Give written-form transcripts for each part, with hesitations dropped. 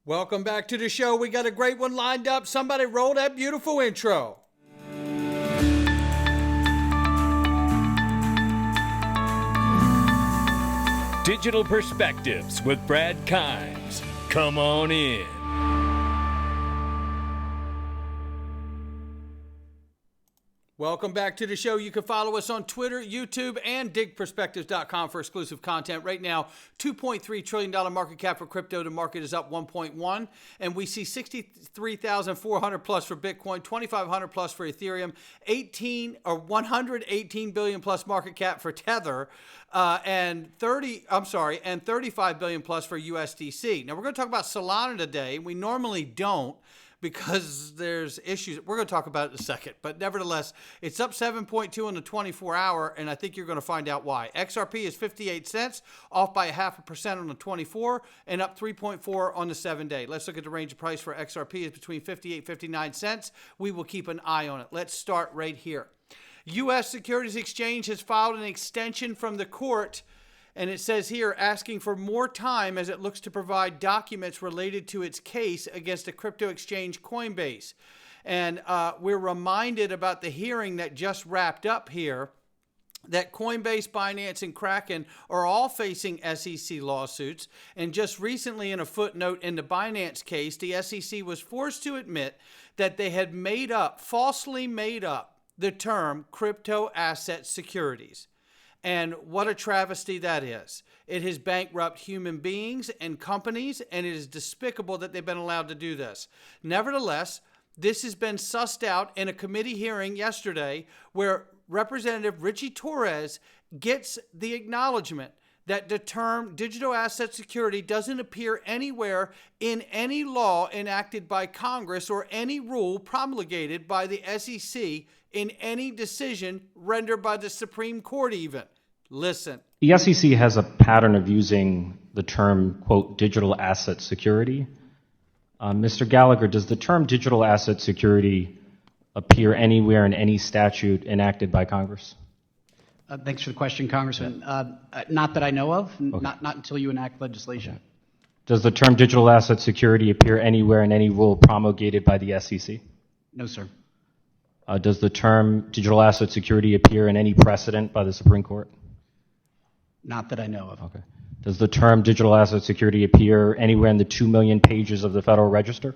Welcome back to the show. We got a great one lined up. Somebody roll that beautiful intro. Digital Perspectives with Brad Kimes. Come on in. Welcome back to the show. You can follow us on Twitter, YouTube, and digperspectives.com for exclusive content. Right now, $2.3 trillion market cap for crypto. The market is up 1.1, and we see 63,400 plus for Bitcoin, 2,500 plus for Ethereum, 118 billion plus market cap for Tether, and 35 billion plus for USDC. Now we're going to talk about Solana today. We normally don't, because there's issues. We're going to talk about it in a second. But nevertheless, it's up 7.2 on the 24-hour, and I think you're going to find out why. XRP is 58 cents, off by 0.5% on the 24, and up 3.4 on the 7-day. Let's look at the range of price for XRP. It's between 58 and 59 cents. We will keep an eye on it. Let's start right here. U.S. Securities Exchange has filed an extension from the court, and it says here, asking for more time as it looks to provide documents related to its case against the crypto exchange Coinbase. And we're reminded about the hearing that just wrapped up here, that Coinbase, Binance, and Kraken are all facing SEC lawsuits. And just recently, in a footnote in the Binance case, the SEC was forced to admit that they had falsely made up the term crypto asset securities. And what a travesty that is. It has bankrupted human beings and companies, and it is despicable that they've been allowed to do this. Nevertheless, this has been sussed out in a committee hearing yesterday where Representative Richie Torres gets the acknowledgement that the term digital asset security doesn't appear anywhere in any law enacted by Congress or any rule promulgated by the SEC in any decision rendered by the Supreme Court even. Listen. The SEC has a pattern of using the term, quote, digital asset security. Mr. Gallagher, does the term digital asset security appear anywhere in any statute enacted by Congress? Thanks for the question, Congressman. Not that I know of, Okay. not until you enact legislation. Okay. Does the term digital asset security appear anywhere in any rule promulgated by the SEC? No, sir. Does the term digital asset security appear in any precedent by the Supreme Court? Not that I know of. Okay. Does the term digital asset security appear anywhere in the 2 million pages of the Federal Register?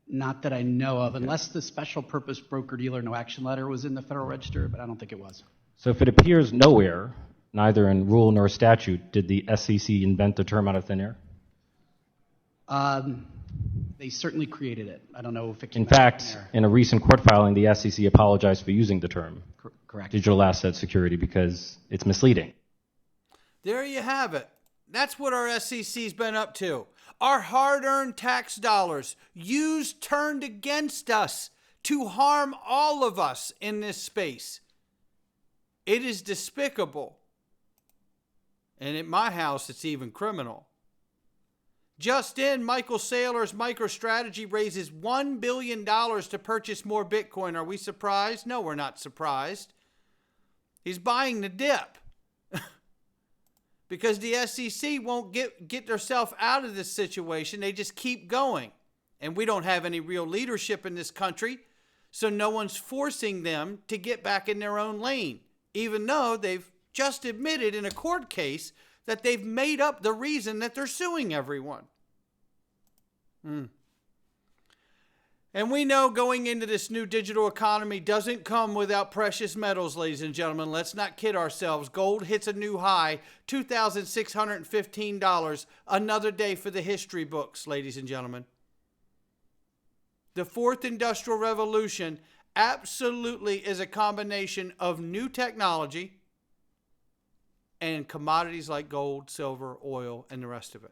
Not that I know of, unless the special purpose broker-dealer no action letter was in the Federal Register, but I don't think it was. So if it appears nowhere, neither in rule nor statute, did the SEC invent the term out of thin air? They certainly created it. I don't know if it came In out of fact, thin air. in a recent court filing, the SEC apologized for using the term Correct. digital asset security because it's misleading. There you have it. That's what our SEC's been up to. Our hard-earned tax dollars turned against us to harm all of us in this space. It is despicable. And at my house, it's even criminal. Just in, Michael Saylor's MicroStrategy raises $1 billion to purchase more Bitcoin. Are we surprised? No, we're not surprised. He's buying the dip. Because the SEC won't get themselves out of this situation. They just keep going. And we don't have any real leadership in this country, so no one's forcing them to get back in their own lane, even though they've just admitted in a court case that they've made up the reason that they're suing everyone. And we know going into this new digital economy doesn't come without precious metals, ladies and gentlemen. Let's not kid ourselves. Gold hits a new high, $2,615. Another day for the history books, ladies and gentlemen. The fourth industrial revolution absolutely is a combination of new technology and commodities like gold, silver, oil, and the rest of it.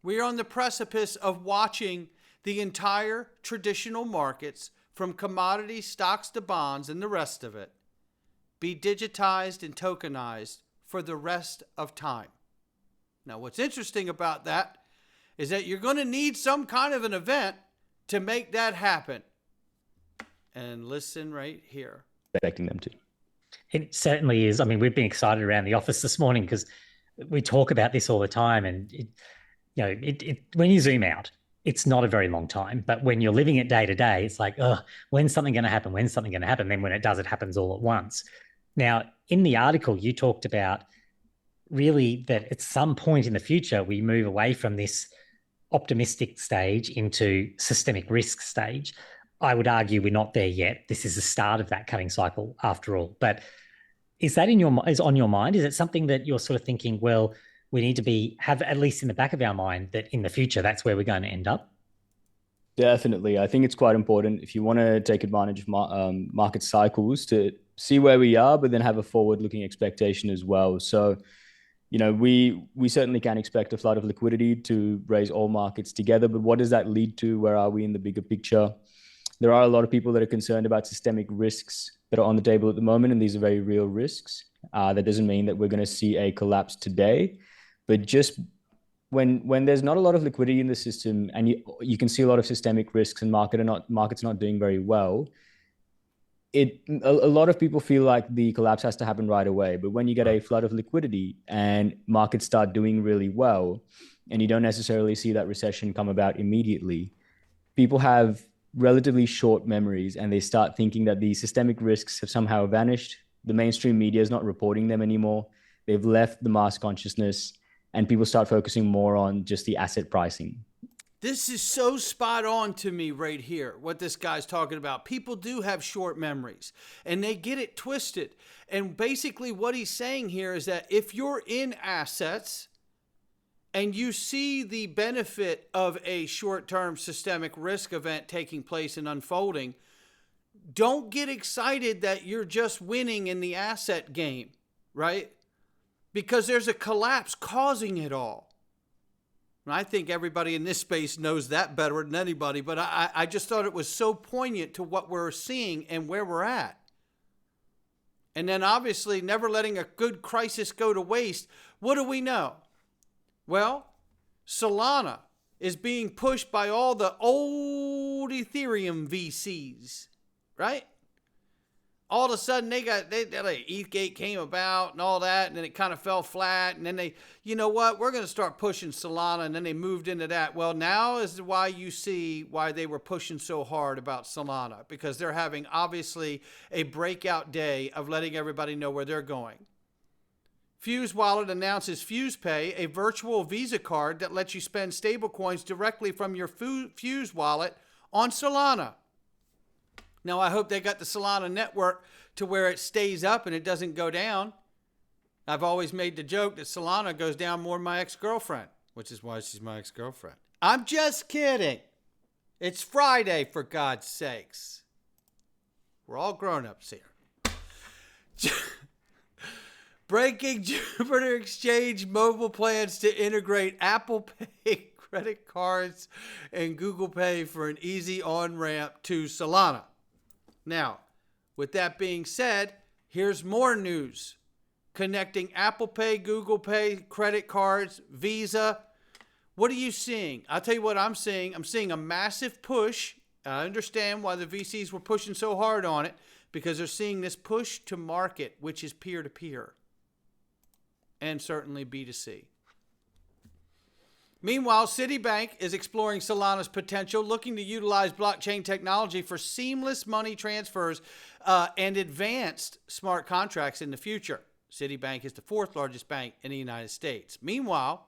We are on the precipice of watching the entire traditional markets, from commodities, stocks to bonds, and the rest of it, be digitized and tokenized for the rest of time. Now, what's interesting about that is that you're going to need some kind of an event to make that happen. And listen right here. Expecting them to. It certainly is. I mean, we've been excited around the office this morning because we talk about this all the time, and when you zoom out, it's not a very long time. But when you're living it day to day, it's like, oh, when's something going to happen? When's something going to happen? Then when it does, it happens all at once. Now, in the article, you talked about really that at some point in the future, we move away from this optimistic stage into systemic risk stage. I would argue we're not there yet. This is the start of that cutting cycle after all. But is that on your mind? Is it something that you're sort of thinking, well, we need to have at least in the back of our mind that in the future, that's where we're going to end up? Definitely. I think it's quite important if you want to take advantage of market cycles to see where we are, but then have a forward-looking expectation as well. So, we certainly can expect a flood of liquidity to raise all markets together, but what does that lead to? Where are we in the bigger picture? There are a lot of people that are concerned about systemic risks that are on the table at the moment, and these are very real risks. That doesn't mean that we're going to see a collapse today, but just when there's not a lot of liquidity in the system, and you can see a lot of systemic risks and markets not doing very well, a lot of people feel like the collapse has to happen right away. But when you get a flood of liquidity and markets start doing really well, and you don't necessarily see that recession come about immediately, people have relatively short memories, and they start thinking that the systemic risks have somehow vanished. The mainstream media is not reporting them anymore. They've left the mass consciousness, and people start focusing more on just the asset pricing. This is so spot on to me right here, what this guy's talking about. People do have short memories, and they get it twisted. And basically what he's saying here is that if you're in assets and you see the benefit of a short-term systemic risk event taking place and unfolding, don't get excited that you're just winning in the asset game, right? Because there's a collapse causing it all. And I think everybody in this space knows that better than anybody, but I just thought it was so poignant to what we're seeing and where we're at. And then obviously never letting a good crisis go to waste. What do we know? Well, Solana is being pushed by all the old Ethereum VCs, right? All of a sudden ETHgate came about and all that, and then it kind of fell flat, and then we're going to start pushing Solana, and then they moved into that. Well, now is why you see why they were pushing so hard about Solana, because they're having obviously a breakout day of letting everybody know where they're going. Fuse Wallet announces FusePay, a virtual Visa card that lets you spend stablecoins directly from your Fuse wallet on Solana. Now, I hope they got the Solana network to where it stays up and it doesn't go down. I've always made the joke that Solana goes down more than my ex-girlfriend, which is why she's my ex-girlfriend. I'm just kidding. It's Friday, for God's sakes. We're all grown-ups here. Breaking Jupiter Exchange mobile plans to integrate Apple Pay credit cards and Google Pay for an easy on-ramp to Solana. Now, with that being said, here's more news. Connecting Apple Pay, Google Pay, credit cards, Visa. What are you seeing? I'll tell you what I'm seeing. I'm seeing a massive push. I understand why the VCs were pushing so hard on it, because they're seeing this push to market, which is peer-to-peer. And certainly B2C. Meanwhile, Citibank is exploring Solana's potential, looking to utilize blockchain technology for seamless money transfers and advanced smart contracts in the future. Citibank is the fourth largest bank in the United States. Meanwhile,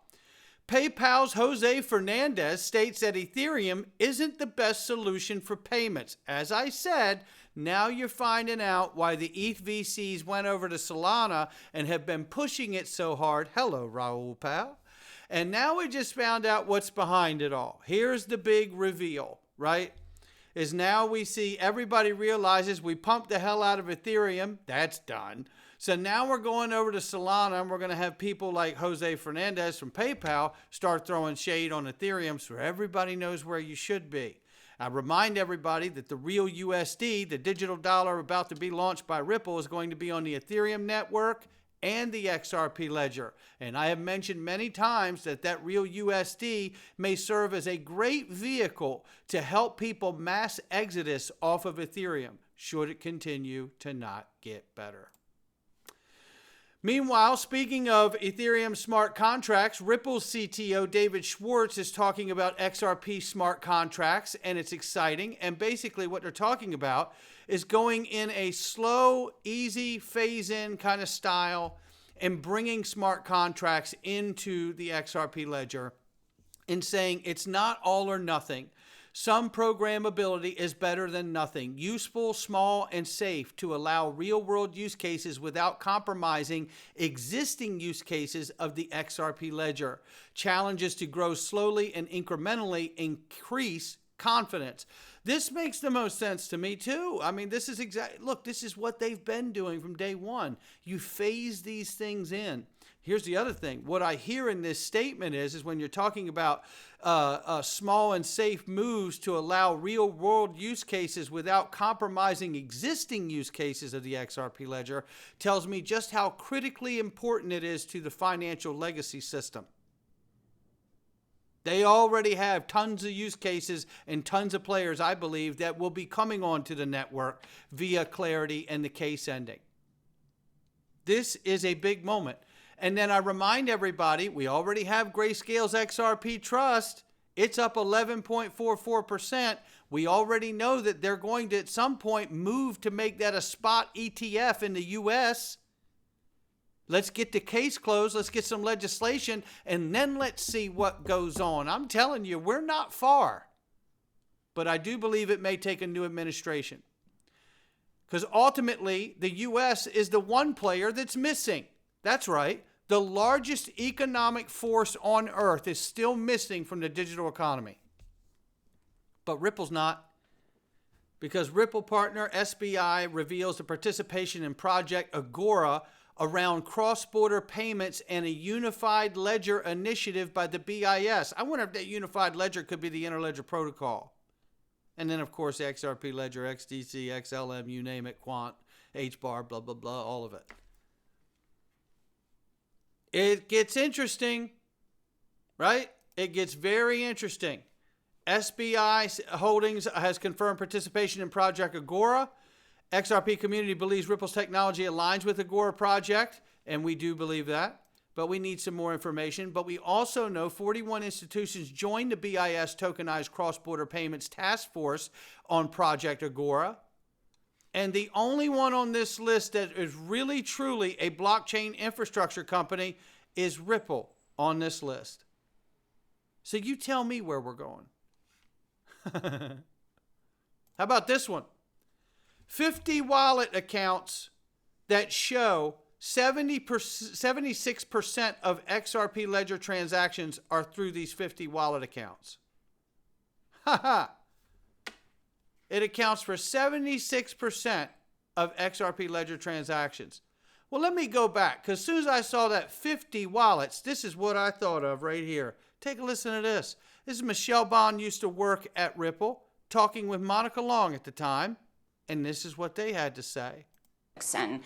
PayPal's Jose Fernandez states that Ethereum isn't the best solution for payments. As I said, now you're finding out why the ETH VCs went over to Solana and have been pushing it so hard. Hello, Raul Pal. And now we just found out what's behind it all. Here's the big reveal, right? Is now we see everybody realizes we pumped the hell out of Ethereum. That's done. So now we're going over to Solana, and we're going to have people like Jose Fernandez from PayPal start throwing shade on Ethereum so everybody knows where you should be. I remind everybody that the real USD, the digital dollar about to be launched by Ripple, is going to be on the Ethereum network and the XRP ledger. And I have mentioned many times that real USD may serve as a great vehicle to help people mass exodus off of Ethereum, should it continue to not get better. Meanwhile, speaking of Ethereum smart contracts, Ripple's CTO David Schwartz is talking about XRP smart contracts, and it's exciting. And basically what they're talking about is going in a slow, easy phase-in kind of style and bringing smart contracts into the XRP ledger and saying it's not all or nothing. Some programmability is better than nothing. Useful, small, and safe to allow real-world use cases without compromising existing use cases of the XRP ledger. Challenges to grow slowly and incrementally increase confidence. This makes the most sense to me too. I mean, this is look, this is what they've been doing from day one. You phase these things in. Here's the other thing. What I hear in this statement is when you're talking about small and safe moves to allow real world use cases without compromising existing use cases of the XRP ledger, tells me just how critically important it is to the financial legacy system. They already have tons of use cases and tons of players, I believe, that will be coming onto the network via Clarity and the case ending. This is a big moment. And then I remind everybody, we already have Grayscale's XRP Trust. It's up 11.44%. We already know that they're going to, at some point, move to make that a spot ETF in the U.S. Let's get the case closed. Let's get some legislation, and then let's see what goes on. I'm telling you, we're not far. But I do believe it may take a new administration. Because ultimately, the U.S. is the one player that's missing. That's right. The largest economic force on earth is still missing from the digital economy. But Ripple's not. Because Ripple partner SBI reveals the participation in Project Agora around cross-border payments and a unified ledger initiative by the BIS. I wonder if that unified ledger could be the interledger protocol. And then, of course, XRP ledger, XDC, XLM, you name it, Quant, HBAR, blah, blah, blah, all of it. It gets interesting, right? It gets very interesting. SBI Holdings has confirmed participation in Project Agora. XRP community believes Ripple's technology aligns with Agora project, and we do believe that, but we need some more information. But we also know 41 institutions joined the BIS Tokenized Cross-Border Payments Task Force on Project Agora. And the only one on this list that is really, truly a blockchain infrastructure company is Ripple on this list. So you tell me where we're going. How about this one? 50 wallet accounts that show 76% of XRP ledger transactions are through these 50 wallet accounts. It accounts for 76% of XRP ledger transactions. Well, let me go back, because as soon as I saw that 50 wallets, this is what I thought of right here. Take a listen to this. This is Michelle Bond, used to work at Ripple, talking with Monica Long at the time, and this is what they had to say. And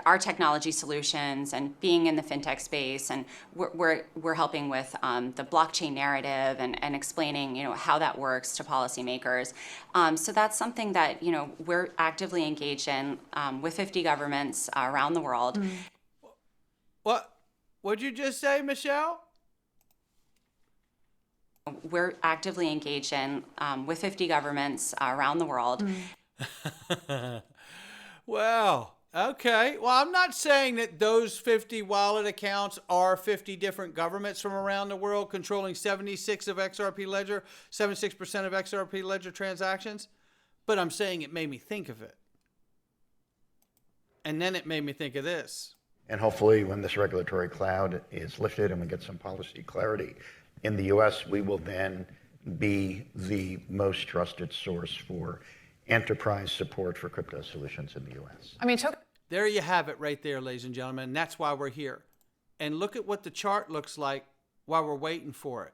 our technology solutions and being in the fintech space, and we're helping with the blockchain narrative and explaining how that works to policymakers. So that's something that we're actively engaged in with 50 governments around the world. What'd you just say, Michelle? We're actively engaged in with 50 governments around the world. Well, okay. Well, I'm not saying that those 50 wallet accounts are 50 different governments from around the world controlling 76% of XRP ledger transactions, but I'm saying it made me think of it. And then it made me think of this. And hopefully when this regulatory cloud is lifted and we get some policy clarity in the U.S., we will then be the most trusted source for enterprise support for crypto solutions in the U.S. There you have it right there, ladies and gentlemen. And that's why we're here. And look at what the chart looks like while we're waiting for it.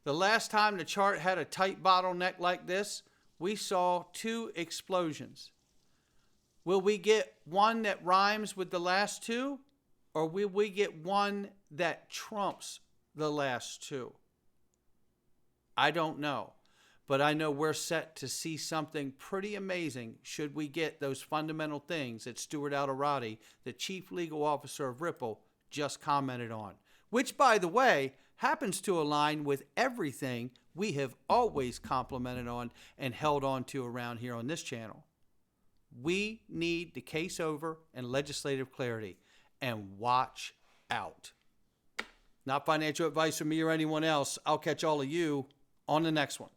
The last time the chart had a tight bottleneck like this, we saw 2 explosions. Will we get one that rhymes with the last 2? Or will we get one that trumps the last 2? I don't know. but I know we're set to see something pretty amazing should we get those fundamental things that Stuart Alderati, the Chief Legal Officer of Ripple, just commented on, which, by the way, happens to align with everything we have always complimented on and held on to around here on this channel. We need the case over and legislative clarity, and watch out. Not financial advice from me or anyone else. I'll catch all of you on the next one.